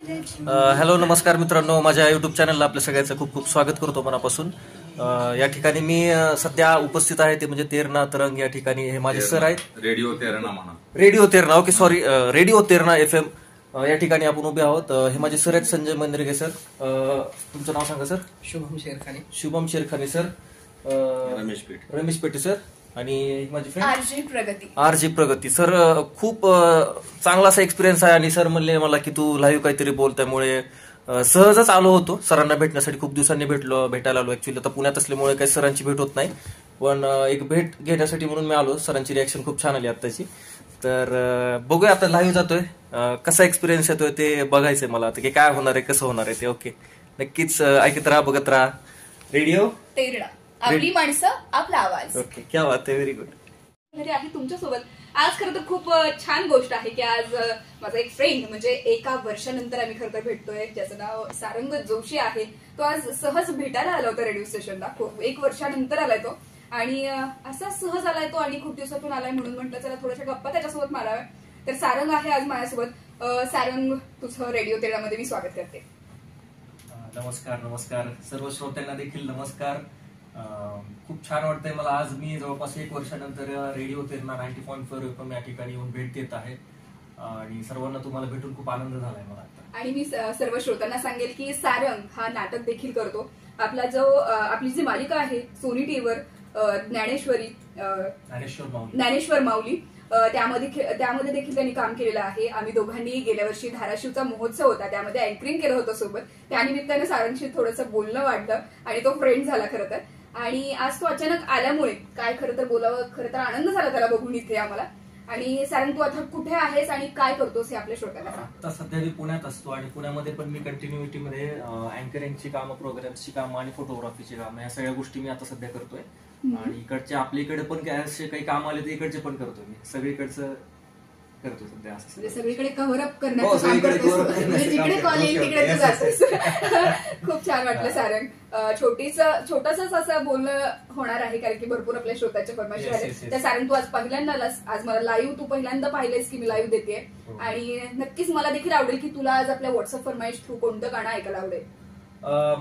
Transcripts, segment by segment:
Hello नमस्कार मित्रांनो, माझ्या युट्यूब चॅनलला आपल्या सगळ्यांचं खूप खूप स्वागत करतो मनापासून. या ठिकाणी मी सध्या उपस्थित आहे ते म्हणजे तेरणा तरंग या ठिकाणी. हे माझे सर आहेत, रेडिओ तेरणा म्हणा, radio Terna, okay sorry, radio Terna FM या ठिकाणी आपण उभे आहोत. हे माझे सर आहेत संजय मंदिरगे सर. तुमचं नाव सांगा सर. शुभम शेरखाने. शुभम शेरखाने सर. रमेश पेटे सर. आणि माझी फ्रेंड आरजी प्रगती सर. खूप चांगला असा एक्सपिरियन्स आहे. आणि सर म्हणले मला की तू लाईव्ह काहीतरी बोल, त्यामुळे सहजच आलो होतो सरांना भेटण्यासाठी. खूप दिवसांनी भेटायला आलो. ऍक्च्युली आता पुण्यात असल्यामुळे काही सरांची भेट होत नाही, पण एक भेट घेण्यासाठी म्हणून मी आलो. सरांची रिॲक्शन खूप छान आली आत्ताची. तर बघूया आता लाईव्ह जातोय, कसा एक्सपिरियन्स येतोय ते बघायचंय मला आता, की काय होणार आहे, कसं होणार आहे ते. ओके, नक्कीच ऐकत राहा, बघत राहा. रेडिओ तेरणा, आपली माणसं, आपला आवाज. ओके, क्या बात आहे, व्हेरी गुड. घरी आहे तुमच्यासोबत. आज खरं तर खूप छान गोष्ट आहे की आज माझा एक फ्रेंड, म्हणजे एका वर्षानंतर आम्ही खरं तर भेटतोय, ज्याचं नाव सारंग जोशी आहे. तो आज सहज भेटायला आला होता रेडिओ स्टेशनला. खूप एक वर्षानंतर आलाय तो, आणि असा सहज आलाय तो, आणि खूप दिवसातून आलाय म्हणून म्हटलं चला थोड्याशा गप्पा त्याच्यासोबत माराव्या. तर सारंग आहे आज माझ्यासोबत. सारंग, तुझं रेडिओ तेरणामध्ये मी स्वागत करते. नमस्कार नमस्कार सर्व श्रोत्यांना देखील नमस्कार. खूप छान वाटतंय मला. आज मी जवळपास एक वर्षानंतर रेडिओ तेरणा 90.4 FM या ठिकाणी येऊन भेट देत आहे, आणि सर्वांना तुम्हाला भेटून खूप आनंद झालाय मला आता. आणि मी सर्व श्रोत्यांना सांगेल की सारंग हा नाटक देखील करतो. आपली जी मालिका आहे सोनी टीव्हीवर, ज्ञानेश्वर माऊली, त्यामध्ये देखील त्यांनी काम केलेलं आहे. आम्ही दोघांनी गेल्या वर्षी धाराशिवचा महोत्सव होता, त्यामध्ये अँकरिंग केलं होतं सोबत. त्यानिमित्ताने सारंगशी थोडंसं बोलणं वाटलं आणि तो फ्रेंड झाला खरं तर. आणि आज तो अचानक आल्यामुळे काय खरं तर बोलावं, खरं तर आनंद झाला त्याला बघून इथे आम्हाला. आणि सारंग, तू आता कुठे आहेस आणि काय करतोस हे आपल्या श्रोत्यांना सांग. आता सध्या मी पुण्यात असतो, आणि पुण्यामध्ये पण मी कंटिन्युइटीमध्ये अँकरिंगची कामं, प्रोग्राम्सची कामं आणि फोटोग्राफीची कामं, या सगळ्या गोष्टी मी आता सध्या करतोय. आणि इकडचे आपल्या इकडे पण असे काही काम आले तर इकडचे पण करतोय मी. सगळीकडचं करतो सध्या. म्हणजे सगळीकडे कव्हर अप करण्याचं काम करतोस, म्हणजे जिकडे कॉल येईल तिकडे तू जातोस. खूप छान वाटलं सारंग. छोटसच असं बोलणं होणार आहे, कारण की भरपूर आपल्या श्रोत्याच्या फरमाईशी आहेत. त्या सारंग, तू आज पहिल्यांदा आलास. आज मला लाईव्ह तू पहिल्यांदा पाहिलेस की मी लाईव्ह देते, आणि नक्कीच मला देखील आवडेल की तुला आज आपल्या व्हॉट्सअप फरमाईश थ्रू कोणतं गाणं ऐकायला आवडेल.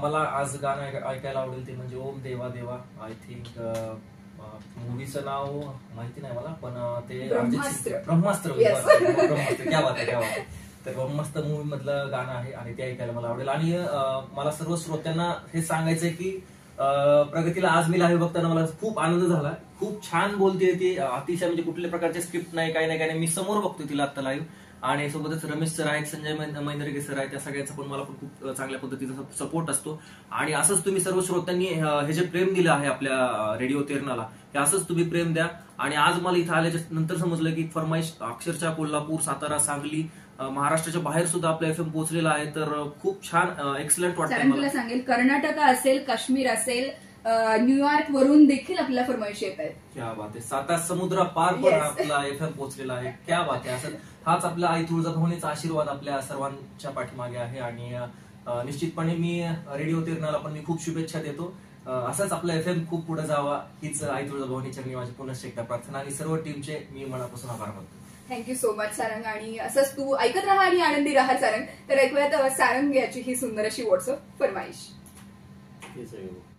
मला आज गाणं ऐकायला आवडेल ते म्हणजे ओम देवा देवा. आय थिंक मूवीचं नाव माहिती नाही मला, पण ते ब्रह्मास्त्र. क्या बात आहे, क्या बात आहे. तर ब्रह्मास्त्र मूवी मधलं गाणं आहे, आणि ते ऐकायला मला आवडेल. आणि मला सर्व श्रोत्यांना हे सांगायचंय की प्रगतीला आज मी लाईव्ह बघताना मला खूप आनंद झाला. खूप छान बोलते ती, अतिशय म्हणजे कुठल्या प्रकारचे स्क्रिप्ट नाही, काही नाही. मी समोर बघतोय तिला आता लाईव्ह. आणि सोबतच रमेश सर आहेत, संजय मंदिरगे सर आहेत, त्या सगळ्यांचा पण मला पण खूप चांगल्या पद्धतीचा सपोर्ट असतो. आणि असंच तुम्ही सर्व श्रोत्यांनी हे जे प्रेम दिलं आहे आपल्या रेडिओ तेरणाला, हे असंच तुम्ही प्रेम द्या. आणि आज मला इथं आल्याच्या नंतर समजलं की फरमाईश अक्षरशः कोल्हापूर, सातारा, सांगली, महाराष्ट्राच्या बाहेर सुद्धा आपला FM पोहोचलेला आहे. तर खूप छान, एक्सलंट वाटतं. तुला सांगेल, कर्नाटक असेल, काश्मीर असेल, न्यूयॉर्क वरून देखील आपल्याला फरमाईश येत आहेत. क्या बात आहे. 7 समुद्र पार पण आपला FM पोहोचलेला आहे. क्या बात आहे. असं हाच आपला आई तुळजाभवानीचा आशीर्वाद आपल्या सर्वांच्या पाठीमागे आहे. आणि निश्चितपणे मी रेडिओ तेरणाला पण मी खूप शुभेच्छा देतो. असाच आपला FM खूप पुढे जावा, हीच आई तुळजाभवानीच्या मी माझी पुनश्च एकदा प्रार्थना, आणि सर्व टीमचे मी मनापासून आभार मानतो. Thank you so much Sarang. आणि असंच तू ऐकत राहा आणि आनंदी राहा सारंग. तर ऐकूयात सारंग याची ही सुंदर अशी व्हॉट्सअप फरमाईश.